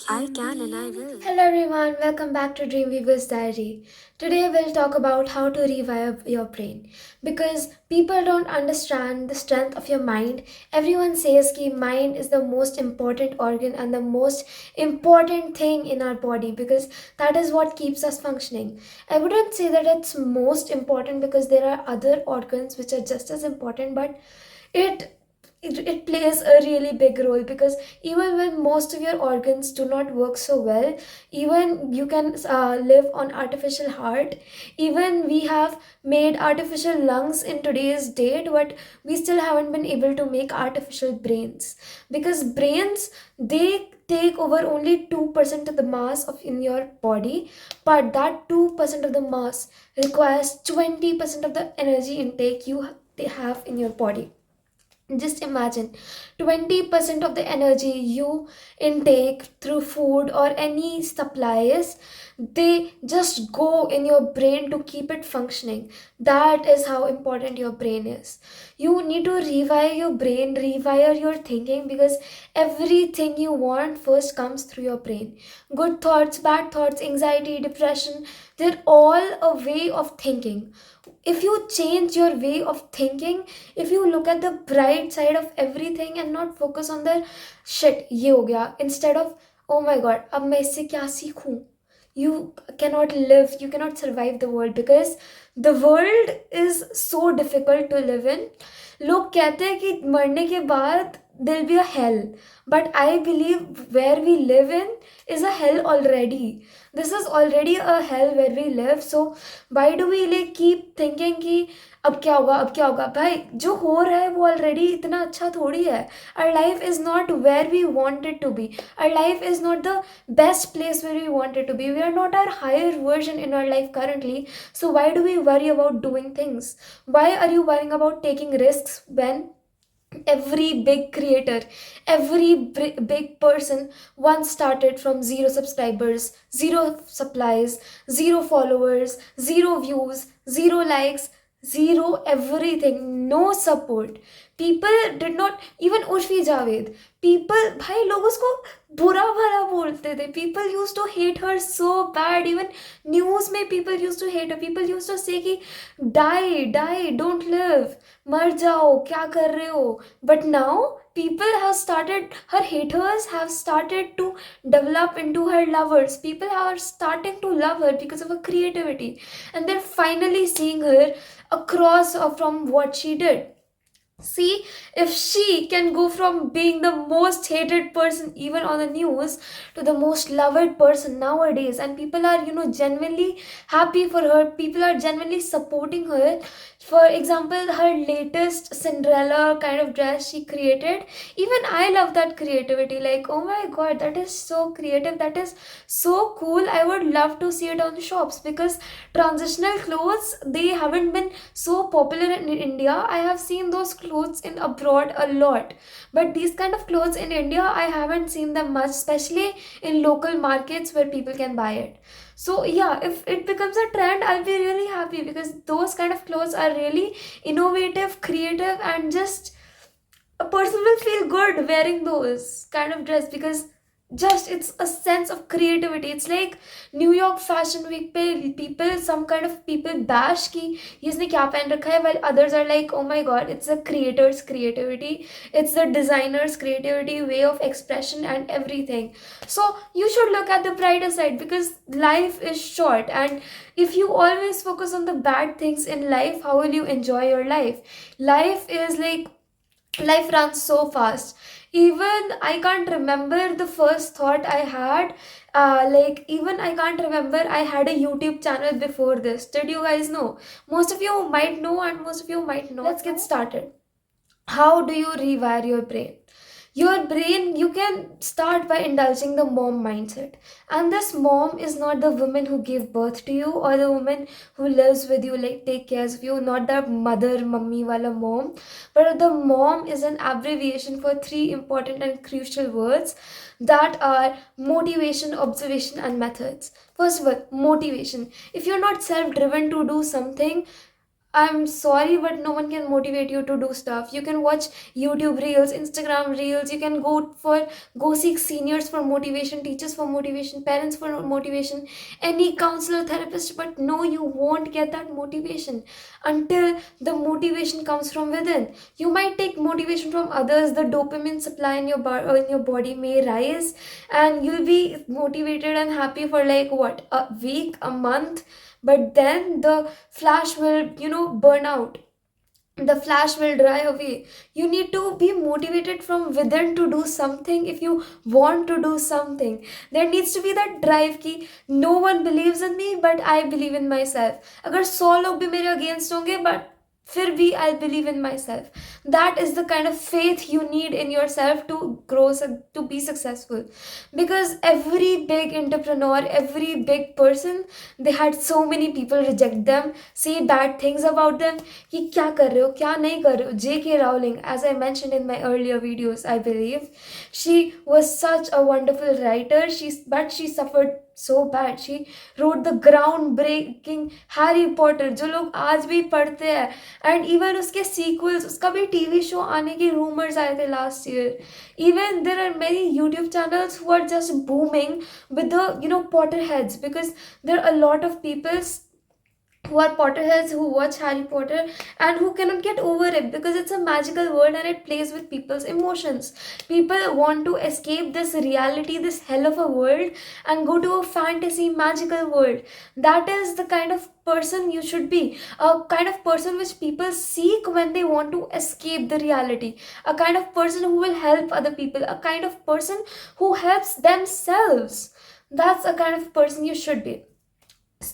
I can and I will. Hello everyone, welcome back to Dreamweaver's Diary. Today we'll talk about how to rewire your brain because people don't understand the strength of your mind. Everyone says that mind is the most important organ and the most important thing in our body because that is what keeps us functioning. I wouldn't say that it's most important because there are other organs which are just as important, but it it plays a really big role because even when most of your organs do not work so well, even you can live on artificial heart, even we have made artificial lungs in today's date, but we still haven't been able to make artificial brains because brains, they take over only 2% of the mass of in your body, but that 2% of the mass requires 20% of the energy intake you they have in your body. Just imagine 20% of the energy you intake through food or any supplies, they just go in your brain to keep it functioning. That is how important your brain is. You need to rewire your brain, rewire your thinking, because everything you want first comes through your brain. Good thoughts, bad thoughts, anxiety, depression, they're all a way of thinking. If you change your way of thinking, if you look at the bright side of everything and not focus on the shit ये हो गया, instead of oh my god अब मैं इससे क्या सीखूं, you cannot live, you cannot survive the world because the world is so difficult to live in. लोग कहते हैं कि मरने के बाद there'll be a hell, but I believe where we live in is a hell already. This is already a hell where we live, so why do we like keep thinking कि अब क्या होगा, अब क्या होगा? भाई जो हो रहा है वो ऑलरेडी इतना अच्छा थोड़ी है. Our life is not where we want it to be. Our life is not the best place where we want it to be. We are not our higher version in our life currently, so why do we worry about doing things? Why are you worrying about taking risks when every big creator, every big person once started from zero subscribers, zero supplies, zero followers, zero views, zero likes, zero everything, no support. People did not, even Urfi Javed, people, भाई लोग उसको बुरा भला बोलते थे. People used to hate her so bad. Even news में people used to hate her. People used to say कि die, don't live, मर जाओ, क्या कर रहे हो? But now people have started, her haters have started to develop into her lovers. People are starting to love her because of her creativity, and they're finally seeing her across from what she did. See, if she can go from being the most hated person even on the news to the most loved person nowadays, and people are, genuinely happy for her, people are genuinely supporting her. For example, her latest Cinderella kind of dress she created, even I love that creativity. Like, oh my god, that is so creative, that is so cool. I would love to see it on the shops because transitional clothes, they haven't been so popular in India. I have seen those clothes in abroad a lot, but these kind of clothes in India I haven't seen them much, especially in local markets where people can buy it. So yeah, if it becomes a trend, I'll be really happy because those kind of clothes are really innovative, creative, and just a person will feel good wearing those kind of dress because just it's a sense of creativity. It's like New York Fashion Week पे people, some kind of people bash कि ये इसने क्या पहन रखा है, while others are like, oh my god, it's the creator's creativity, it's the designer's creativity, way of expression and everything. So you should look at the brighter side because life is short, and if you always focus on the bad things in life, how will you enjoy your life? Life is like, life runs so fast. Even I can't remember the first thought I had. Like, even I can't remember I had a YouTube channel before this. Did you guys know? Most of you might know and most of you might not. Let's get started. How do you rewire your brain? Your brain, you can start by indulging the mom mindset. And this mom is not the woman who gave birth to you or the woman who lives with you, like take cares of you, not the mother, mummy wala mom. But the mom is an abbreviation for three important and crucial words that are motivation, observation, and methods. First of all, motivation. If you're not self driven to do something, I'm sorry, but no one can motivate you to do stuff. You can watch YouTube reels, Instagram reels. You can go seek seniors for motivation, teachers for motivation, parents for motivation, any counselor, therapist. But no, you won't get that motivation until the motivation comes from within. You might take motivation from others. The dopamine supply in your body may rise, and you'll be motivated and happy for like what, a week, a month, but then the flash will, burn out. The flash will dry away. You need to be motivated from within to do something. If you want to do something, there needs to be that drive ki no one believes in me but I believe in myself. Agar 100 log bhi mere against honge, but फिर भी I'll believe in myself. That is the kind of faith you need in yourself to grow, to be successful. Because every big entrepreneur, every big person, they had so many people reject them, say bad things about them, कि क्या कर रहे हो, क्या नहीं कर रहे हो. J.K. Rowling, as I mentioned in my earlier videos, I believe, she was such a wonderful writer. But she suffered so bad. She wrote the groundbreaking Harry Potter, जो लोग आज भी पढ़ते हैं. एंड इवन उसके सीक्वल्स, उसका भी TV show आने की रूमर्स आए थे last year. Even there are many YouTube channels who are just booming with the Potterheads, because there are a lot of people who are Potterheads who watch Harry Potter and who cannot get over it, because it's a magical world and it plays with people's emotions. People want to escape this reality, this hell of a world, and go to a fantasy magical world. That is the kind of person you should be, a kind of person which people seek when they want to escape the reality, a kind of person who will help other people, a kind of person who helps themselves. That's a kind of person you should be.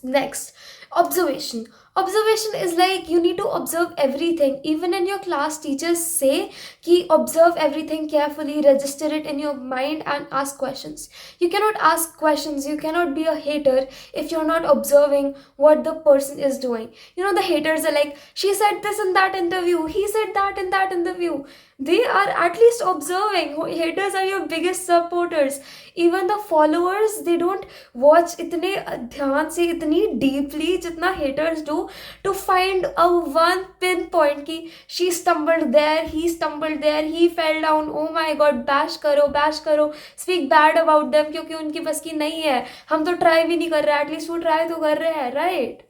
Next, observation. Observation is like you need to observe everything. Even in your class, teachers say ki observe everything carefully, register it in your mind and ask questions. You cannot ask questions, you cannot be a hater if you're not observing what the person is doing. The haters are like, she said this in that interview, he said that in that interview. They are at least observing. Haters are your biggest supporters. Even the followers, they don't watch इतने ध्यान से, इतनी deeply जितना haters do, to find a one pinpoint कि she stumbled there, he stumbled there, he fell down, oh my god, bash करो, speak bad about them क्योंकि उनकी बस की नहीं है. हम तो try भी नहीं कर रहे, at least वो try तो कर रहे हैं, right?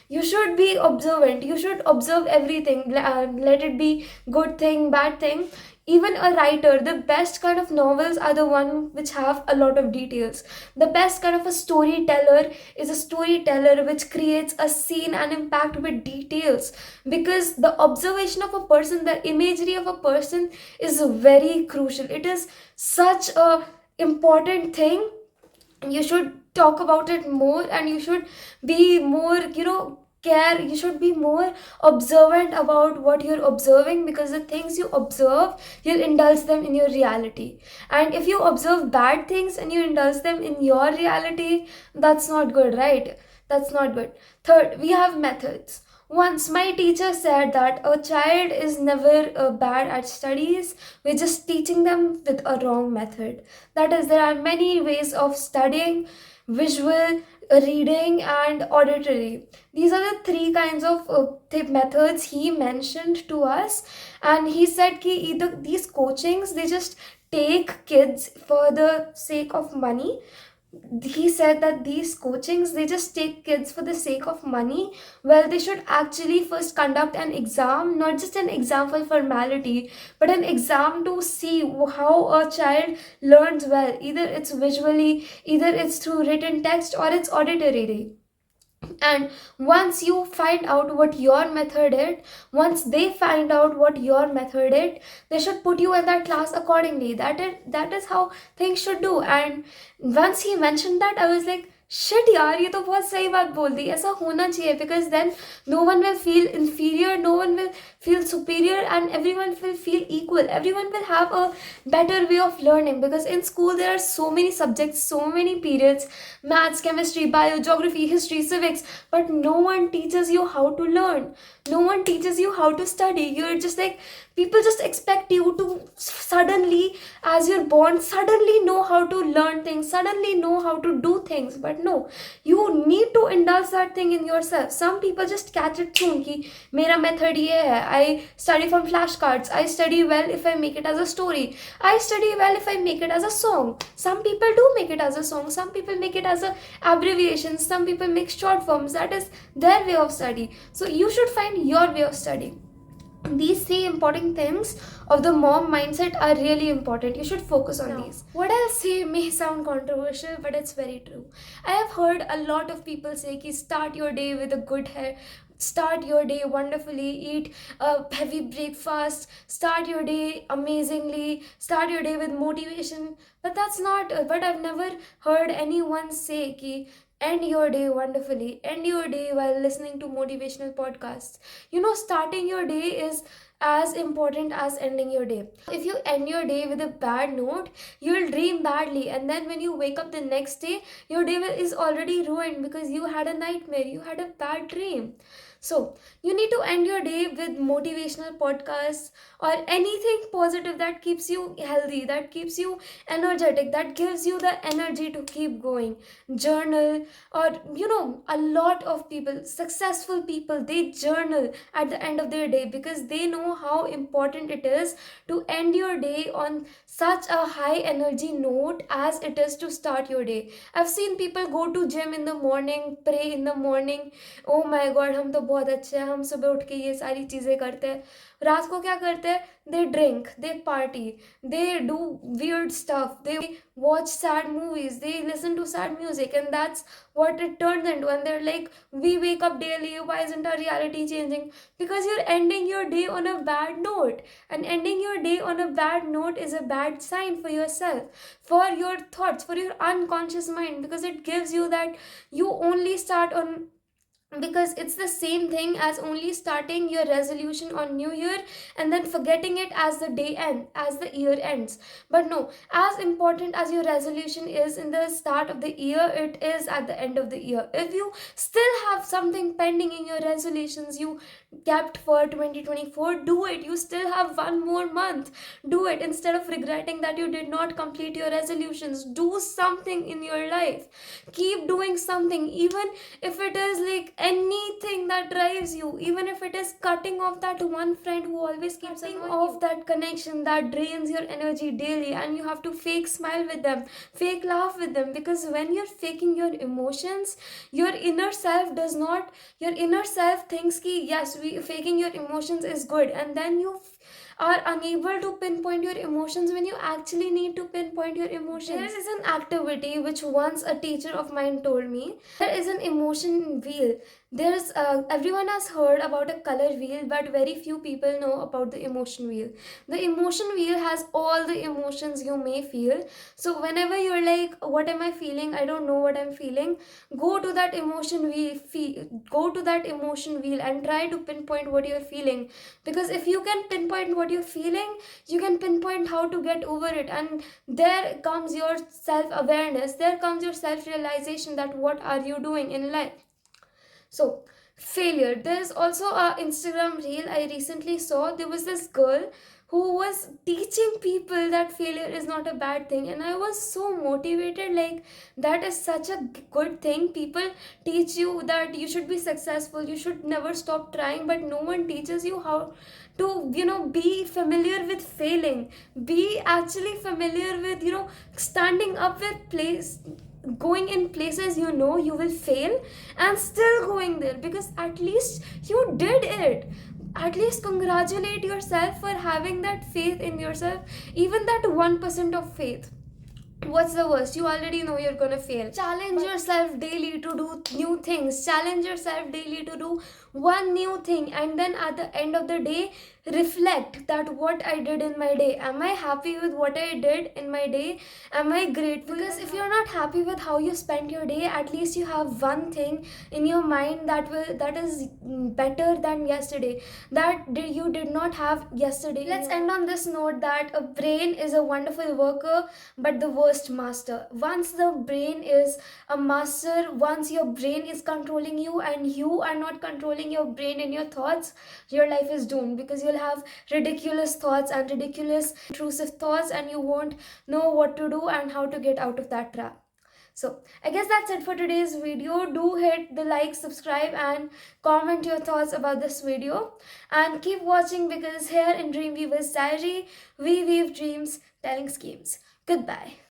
You should be observant. You should observe everything. Let it be good thing, bad thing. Even a writer, the best kind of novels are the one which have a lot of details. The best kind of a storyteller is a storyteller which creates a scene and impact with details. Because the observation of a person, the imagery of a person is very crucial. It is such a important thing. You should talk about it more, and you should be more, care. You should be more observant about what you're observing, because the things you observe, you'll indulge them in your reality. And if you observe bad things and you indulge them in your reality, that's not good, right? That's not good. Third, we have methods. Once my teacher said that a child is never bad at studies, we're just teaching them with a wrong method. That is, there are many ways of studying: visual, reading, and auditory. These are the three kinds of methods he mentioned to us. And he said that either these coachings, they just take kids for the sake of money. He said that these coachings, they just take kids for the sake of money. Well, they should actually first conduct an exam, not just an exam for formality, but an exam to see how a child learns well. Either it's visually, either it's through written text, or it's auditory. And once you find out what your method is, once they find out what your method is, they should put you in that class accordingly. That is how things should do. And once he mentioned that, I was like, shit यार, ये तो बहुत सही बात बोल दी. ऐसा होना चाहिए, because then no one will feel inferior, no one will feel superior, and everyone will feel equal. Everyone will have a better way of learning, because in school there are so many subjects, so many periods: maths, chemistry, bio, geography, history, civics, but no one teaches you how to learn. No one teaches you how to study. You're just like People just expect you to suddenly, as you're born, suddenly know how to learn things, suddenly know how to do things. But no, you need to indulge that thing in yourself. Some people just catch it soon कि मेरा method ये है. I study from flashcards. I study well if I make it as a story. I study well if I make it as a song. Some people do make it as a song. Some people make it as a abbreviation. Some people make short forms. That is their way of study. So you should find your way of study. These three important things of the mom mindset are really important. You should focus on these. What I'll say may sound controversial, but it's very true. I have heard a lot of people say ki start your day with a good hair, start your day wonderfully, eat a heavy breakfast, start your day amazingly, start your day with motivation. But that's not, but I've never heard anyone say ki end your day wonderfully, end your day while listening to motivational podcasts. Starting your day is as important as ending your day. If you end your day with a bad note, you'll dream badly, and then when you wake up the next day, your day is already ruined because you had a nightmare, you had a bad dream. So you need to end your day with motivational podcasts or anything positive that keeps you healthy, that keeps you energetic, that gives you the energy to keep going. Journal, or a lot of people, successful people, they journal at the end of their day because they know how important it is to end your day on such a high energy note as it is to start your day. I've seen people go to gym in the morning, pray in the morning. Oh my God, हम तो बहुत अच्छे हैं, हम सुबह उठ के ये सारी चीज़ें करते हैं. रात को क्या करते हैं? They drink, they party, they do weird stuff, they watch sad movies, they listen to sad music, and that's what it turns into. And they're like, we wake up daily, why isn't our reality changing? Because you're ending your day on a bad note, and ending your day on a bad note is a bad sign for yourself, for your thoughts, for your unconscious mind, because it gives you that you only start on, because it's the same thing as only starting your resolution on new year and then forgetting it as the day end, as the year ends. But no, as important as your resolution is in the start of the year, it is at the end of the year. If you still have something pending in your resolutions you kept for 2024, do it. You still have one more month, do it. Instead of regretting that you did not complete your resolutions, do something in your life. Keep doing something, even if it is like anything that drives you, even if it is cutting off that one friend who always keeps cutting off that connection that drains your energy daily, and you have to fake smile with them, fake laugh with them, because when you're faking your emotions, your inner self does not, your inner self thinks ki yes, faking your emotions is good, and then you are unable to pinpoint your emotions when you actually need to pinpoint your emotions. There is an activity which once a teacher of mine told me. There is an emotion wheel. There's everyone has heard about a color wheel, but very few people know about the emotion wheel. The emotion wheel has all the emotions you may feel. So whenever you're like, what am I feeling, I don't know what I'm feeling, go to that emotion wheel, go to that emotion wheel and try to pinpoint what you're feeling. Because if you can pinpoint what you're feeling, you can pinpoint how to get over it, and there comes your self-awareness, there comes your self-realization that what are you doing in life. So failure, there's also a Instagram reel I recently saw. There was this girl who was teaching people that failure is not a bad thing, and I was so motivated. Like, that is such a good thing. People teach you that you should be successful, you should never stop trying, but no one teaches you how to be familiar with failing, be actually familiar with standing up with place, going in places you will fail, and still going there, because at least you did it. At least congratulate yourself for having that faith in yourself, even that 1% of faith. What's the worst? You already know you're gonna fail. Challenge yourself daily to do new things. Challenge yourself daily to do one new thing, and then at the end of the day, reflect that what I did in my day. Am I happy with what I did in my day? Am I grateful? Because if you're not happy with how you spent your day, at least you have one thing in your mind that is better than yesterday, that you did not have yesterday. Let's end on this note that a brain is a wonderful worker, but the worst master. Once the brain is a master, once your brain is controlling you and you are not controlling your brain and your thoughts, your life is doomed, because your will have ridiculous thoughts and ridiculous intrusive thoughts, and you won't know what to do and how to get out of that trap. So I guess that's it for today's video. Do hit the like, subscribe, and comment your thoughts about this video. And keep watching, because here in Dreamweaver's Diary, we weave dreams telling schemes. Goodbye.